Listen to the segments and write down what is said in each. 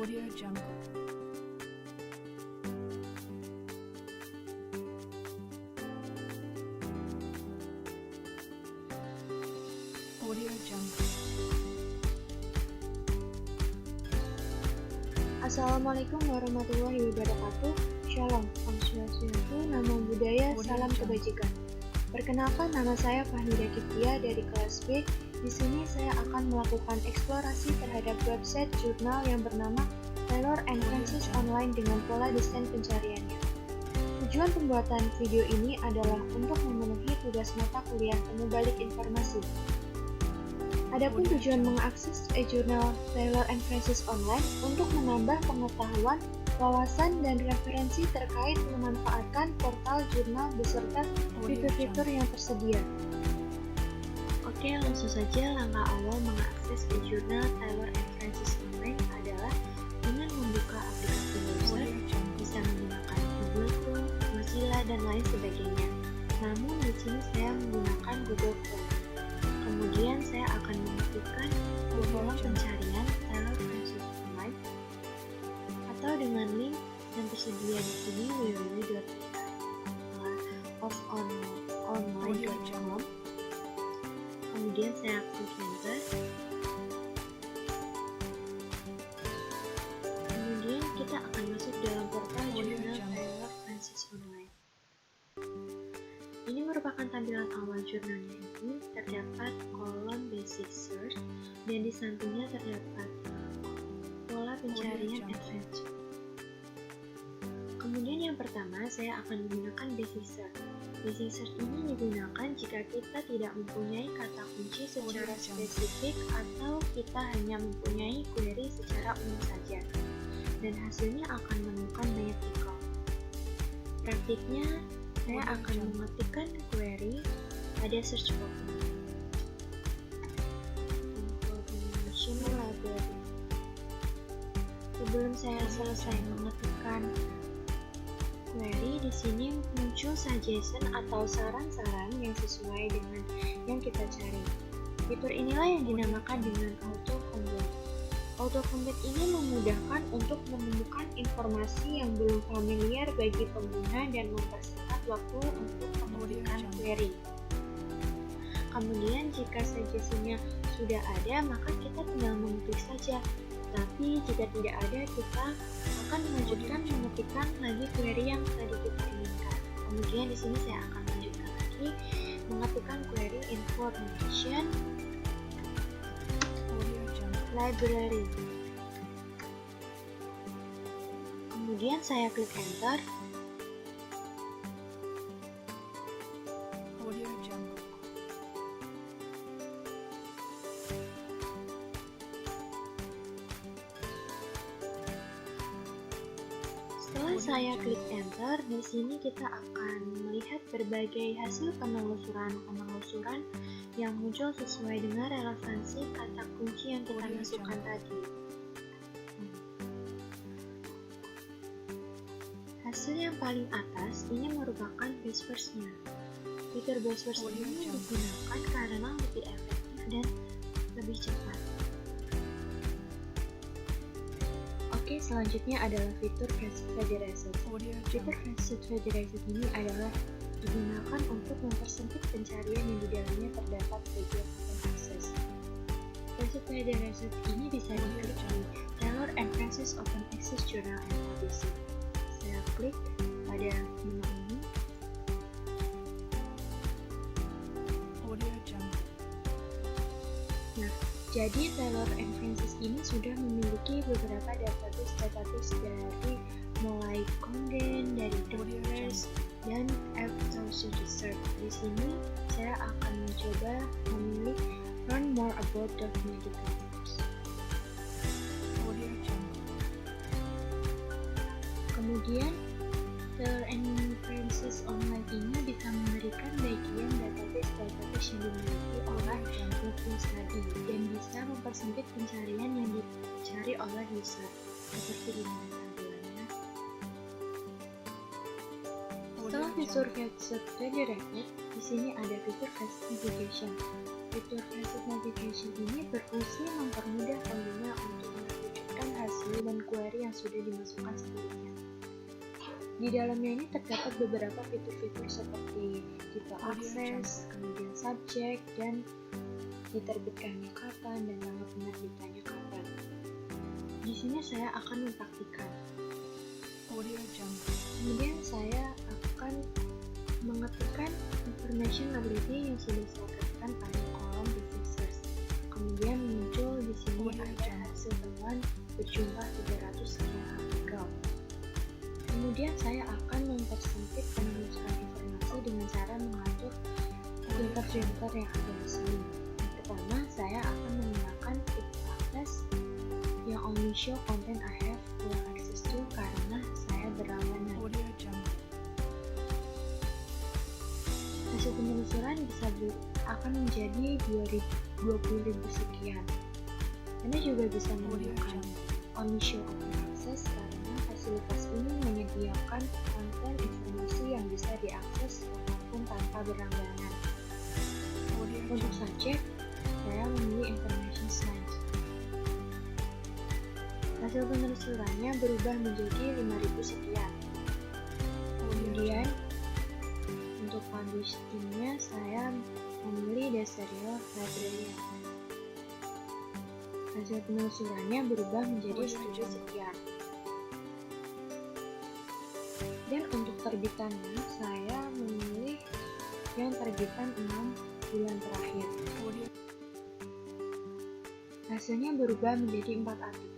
Audio Jungle. Audio Jungle. Assalamualaikum warahmatullahi wabarakatuh. Shalom, Om Swastiastu, Namo Buddhaya, Salam Kebajikan. Perkenalkan, nama saya Fahmida Kiftia dari kelas B. Di sini saya akan melakukan eksplorasi terhadap website jurnal yang bernama Taylor and Francis Online dengan pola desain pencariannya. Tujuan pembuatan video ini adalah untuk memenuhi tugas mata kuliah temu balik informasi. Adapun tujuan mengakses e-jurnal Taylor and Francis Online untuk menambah pengetahuan, wawasan, dan referensi terkait memanfaatkan portal jurnal beserta fitur-fitur yang tersedia. Oke, langsung saja langkah awal mengakses e-jurnal Taylor and Francis Online adalah dengan membuka aplikasi browser, bisa menggunakan Google Chrome, Mozilla, dan lain sebagainya. Namun di sini saya menggunakan Google Chrome. Kemudian saya akan mengetikkan di kolom pencarian Taylor Francis Online atau dengan link yang tersedia di sini www.online.com. Kemudian saya klik enter. Kemudian kita akan masuk dalam portal jurnal Taylor Francis Online. Ini merupakan tampilan awal jurnalnya. Ini terdapat kolom basic search dan di sampingnya terdapat pola pencarian advanced. Kemudian yang pertama saya akan menggunakan basic search. Basic search ini digunakan jika kita tidak mempunyai kata kunci secara spesifik atau kita hanya mempunyai query secara umum saja, dan hasilnya akan menemukan banyak result. Praktiknya, saya akan mengetikkan query pada search box. Information library. Sebelum saya selesai mengetikkan query, di sini muncul suggestion atau saran-saran yang sesuai dengan yang kita cari. Fitur inilah yang dinamakan dengan autocomplete. Autocomplete ini memudahkan untuk menemukan informasi yang belum familiar bagi pengguna dan mempersingkat waktu untuk mengetikkan query. Kemudian jika suggestion-nya sudah ada, maka kita tinggal mengetik saja. Tapi jika tidak ada, kita akan melanjutkan mengetikkan lagi query yang tadi kita inginkan. Kemudian di sini saya akan lanjutkan lagi mengetikkan query information library. Kemudian saya klik enter. Setelah saya klik enter, di sini kita akan melihat berbagai hasil penelusuran yang muncul sesuai dengan relevansi kata kunci yang kita masukkan tadi. Hasil yang paling atas ini merupakan best first-nya. Fitur best first ini digunakan karena lebih efektif dan lebih cepat. Oke, selanjutnya adalah fitur Classified Result. Fitur Classified Result ini adalah digunakan untuk mempersempit pencarian yang di dalamnya terdapat bagian open access. Classified Result ini bisa diklik di Taylor and Francis Open Access Journal and Publishing. Saya klik pada menu ini. Nah, jadi Taylor and Francis ini sudah memiliki beberapa database dari mulai Condé, dari Doctors, dan F1000 Research. Di sini saya akan mencoba memilih Learn More About the Medical Course. Kemudian Taylor and Francis Online ini bisa memberikan bagian database yang dimiliki oleh Google Study dan bisa mempersempit pencarian yang dicari oleh user, seperti ini tampilannya. Setelah fitur Classified Result, di sini ada fitur Fast Navigation. Fitur Fast Navigation ini berfungsi mempermudah pengguna untuk mewujudkan hasil informasi dan query yang sudah dimasukkan sebelumnya. Di dalamnya ini terdapat beberapa fitur-fitur seperti tipe akses, kemudian subjek, dan diterbitkannya kapan dan tanggal penerbitannya kapan. Di sini saya akan mempraktikkan. Kemudian saya akan mengetikkan informationality yang sudah saya ketikkan pada kolom basic search. Kemudian muncul di sini ada hasil temuan berjumlah 300 sekian artikel. Kemudian saya akan mempersempit penelusuran informasi dengan cara mengatur filter-filter yang ada di sini. Yang pertama, saya akan menggunakan tipe akses yang only show content I have full access to karena saya berlangganan. Hasil penelusuran akan menjadi 20.000 sekian. Anda juga bisa menggunakan only show open access karena fasilitas ini menyediakan konten informasi yang bisa diakses maupun tanpa berlangganan. Untuk subjek, saya memilih information science. Hasil penelusurannya berubah menjadi 5.000 sekian. Kemudian, untuk publishingnya saya memilih the serial library. Hasil penelusurannya berubah menjadi 1.000 sekian. Dan untuk terbitannya, saya memilih yang terbitan 6 bulan terakhir. Hasilnya berubah menjadi 4 artikel.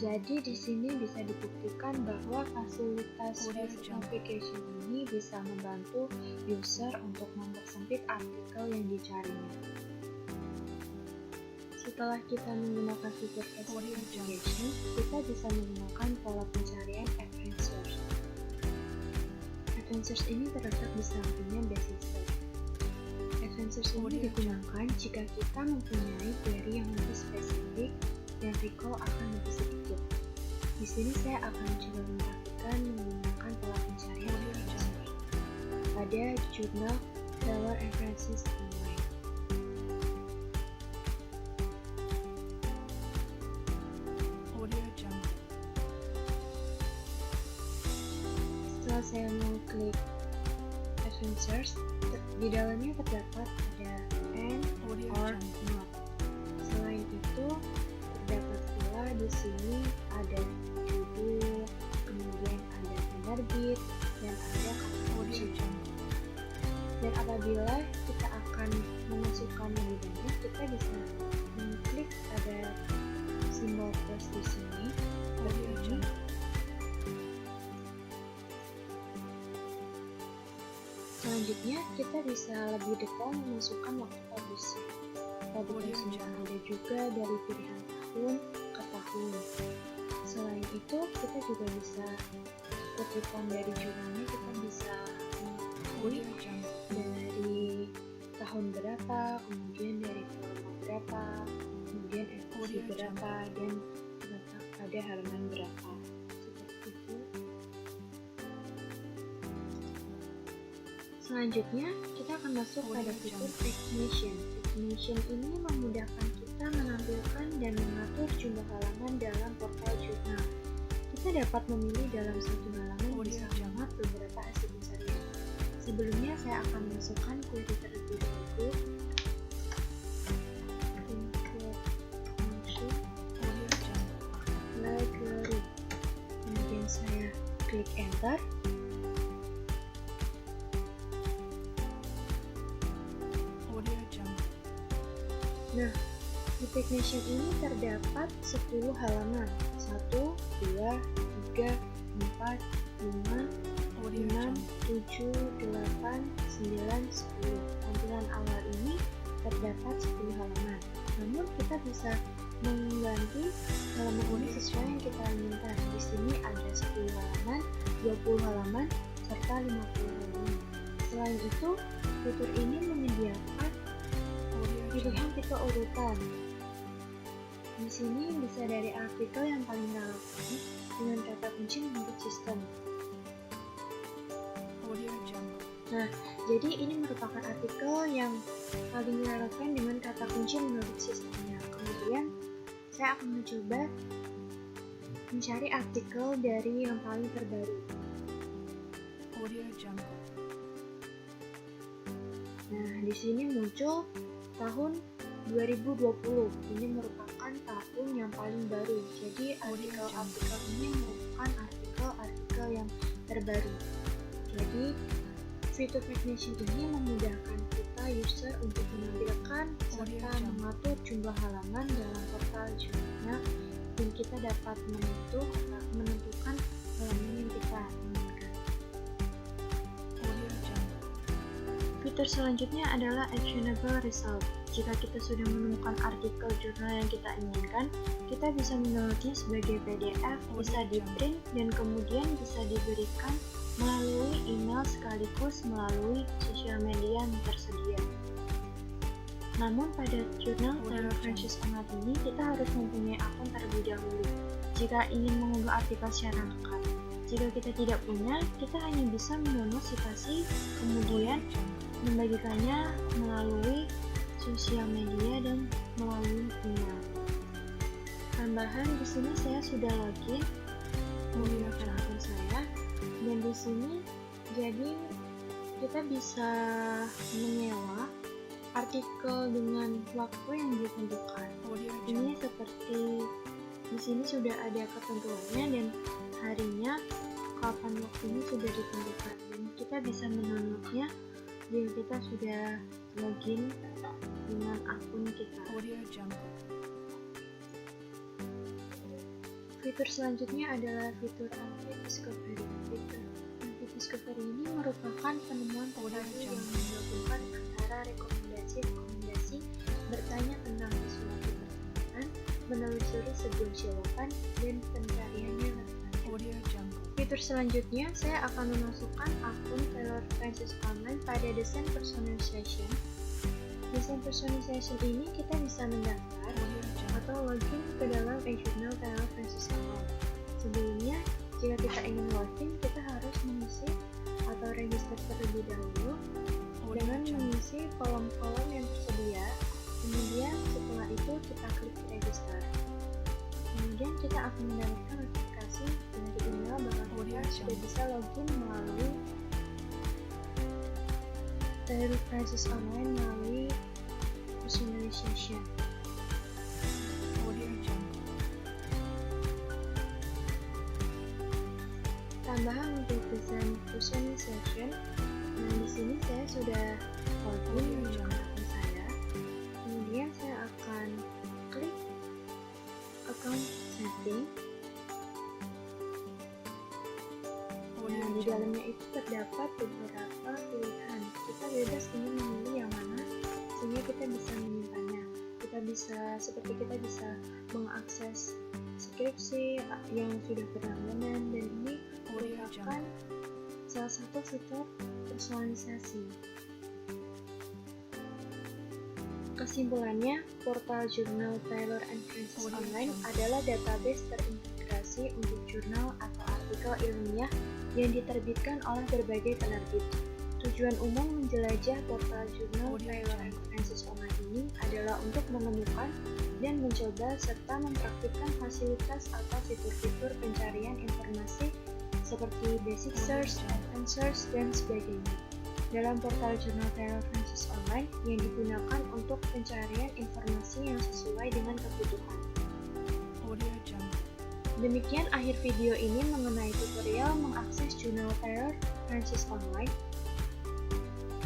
Jadi di sini bisa dibuktikan bahwa fasilitas basic navigation ini bisa membantu user untuk mempersempit artikel yang dicarinya. Setelah kita menggunakan fitur basic navigation, kita bisa menggunakan pola pencarian advanced search. Advanced search ini terletak di sampingnya basic search. Advanced search ini digunakan jika kita mempunyai query yang lebih spesifik dan recall akan lebih sedikit. Di sini saya akan coba mempraktikkan menggunakan pola pencarian advanced search pada jurnal Taylor and Francis Online. Setelah saya mengklik advanced search, di dalamnya terdapat ada and or not. Selain itu, terdapat pula di sini ada judul, kemudian ada penerbit, dan ada kata kunci. Dan apabila kita akan memasukkan lebih banyak, kita bisa mengklik pada simbol plus di sini. Selanjutnya, kita bisa lebih detail memasukkan waktu publishing. Publishing ada juga dari pilihan tahun ke tahun. Selain itu, kita juga bisa kutipan dari jurnalnya, kita bisa mengetahui dari tahun berapa, kemudian dari volume berapa, kemudian edisi berapa, dan terletak pada halaman berapa. Seperti itu. Selanjutnya, kita akan masuk pada fitur Ignition. Ignition ini memudahkan kita menampilkan dan mengatur jumlah halaman dalam portal jurnal. Kita dapat memilih dalam satu halaman bisa muat beberapa hasil pencarian. Sebelumnya, saya akan masukkan query terlebih dahulu. Library. Kemudian saya klik enter. Nah, di Ignition ini terdapat 10 halaman. 1, 2, 3, 4, 5, 6, 7, 8, 9, 10. Tampilan awal ini terdapat 10 halaman. Namun kita bisa mengganti halaman ini sesuai yang kita inginkan. Di sini ada 10 halaman, 20 halaman, serta 50 halaman. Selain itu, fitur ini menyediakan pilihan tipe urutan. Di sini bisa dari artikel yang paling relevan dengan kata kunci menurut sistem. Nah, jadi ini merupakan artikel yang paling relevan dengan kata kunci menurut sistemnya. Kemudian saya akan mencoba mencari artikel dari yang paling terbaru. Audio Jungle. Nah, di sini muncul tahun 2020. Ini merupakan tahun yang paling baru. Jadi artikel-artikel ini merupakan artikel-artikel yang terbaru. Jadi fitur Technician ini memudahkan kita user untuk menampilkan serta mengatur jumlah halaman dalam portal jurnalnya, dan kita dapat menentukan halaman yang kita inginkan. Fitur selanjutnya adalah actionable result. Jika kita sudah menemukan artikel jurnal yang kita inginkan, kita bisa mendownloadnya sebagai PDF, bisa di-print, dan kemudian bisa diberikan melalui email sekaligus melalui sosial media yang tersedia. Namun pada jurnal Taylor Francis Online ini kita harus mempunyai akun terlebih dahulu jika ingin mengunggah artikel secara lengkap. Jika kita tidak punya, kita hanya bisa mendownload citasi kemudian membagikannya melalui sosial media dan melalui email. Tambahan di sini saya sudah login menggunakan akun saya, dan di sini jadi kita bisa menyewa artikel dengan waktu yang ditentukan. Ini seperti di sini sudah ada ketentuannya dan harinya, kapan waktunya sudah ditentukan, dan kita bisa mendownloadnya jika kita sudah login dengan akun kita. Fitur selanjutnya adalah fitur anti-discovery. Fitur anti-discovery ini merupakan penemuan terbaru yang menggabungkan antara rekomendasi bertanya tentang suatu pertanyaan, menelusuri sebuah jawaban, dan pencariannya relevan. Fitur selanjutnya, saya akan memasukkan akun Taylor Francis Online pada desain personalization. Desain personalization ini kita bisa mendaftar atau login ke dalam e-journal Taylor Francis Online. Sebelumnya, jika kita ingin login, kita harus mengisi atau register terlebih dahulu dengan mengisi kolom-kolom yang tersedia. Kemudian setelah itu kita klik register. Kemudian kita akan mendapatkan notifikasi dari email bahwa kita sudah bisa login melalui Taylor Francis Online melalui personalization. Tambahan untuk desain personalization, nah di sini saya sudah login dengan akun saya. Kemudian saya akan klik account setting. Nah, di dalamnya itu terdapat beberapa pilihan. Kita bebas ingin memilih yang mana, sehingga kita bisa menyimpannya. Kita bisa mengakses skripsi yang sudah berlangganan, dan ini merupakan salah satu fitur personalisasi. Kesimpulannya, portal jurnal Taylor & Francis Online adalah database terintegrasi untuk jurnal atau artikel ilmiah yang diterbitkan oleh berbagai penerbit. Tujuan umum menjelajah portal jurnal Taylor & Francis Online ini adalah untuk menemukan dan mencoba serta mempraktikkan fasilitas atau fitur-fitur pencarian informasi seperti basic search, advanced search, dan sebagainya dalam portal jurnal Taylor Francis Online yang digunakan untuk pencarian informasi yang sesuai dengan kebutuhan. Demikian akhir video ini mengenai tutorial mengakses jurnal Taylor Francis Online.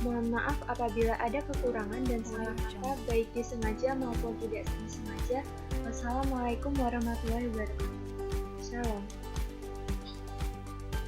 Mohon maaf apabila ada kekurangan dan salah kata baik disengaja maupun tidak disengaja. Wassalamualaikum warahmatullahi wabarakatuh. Shalom.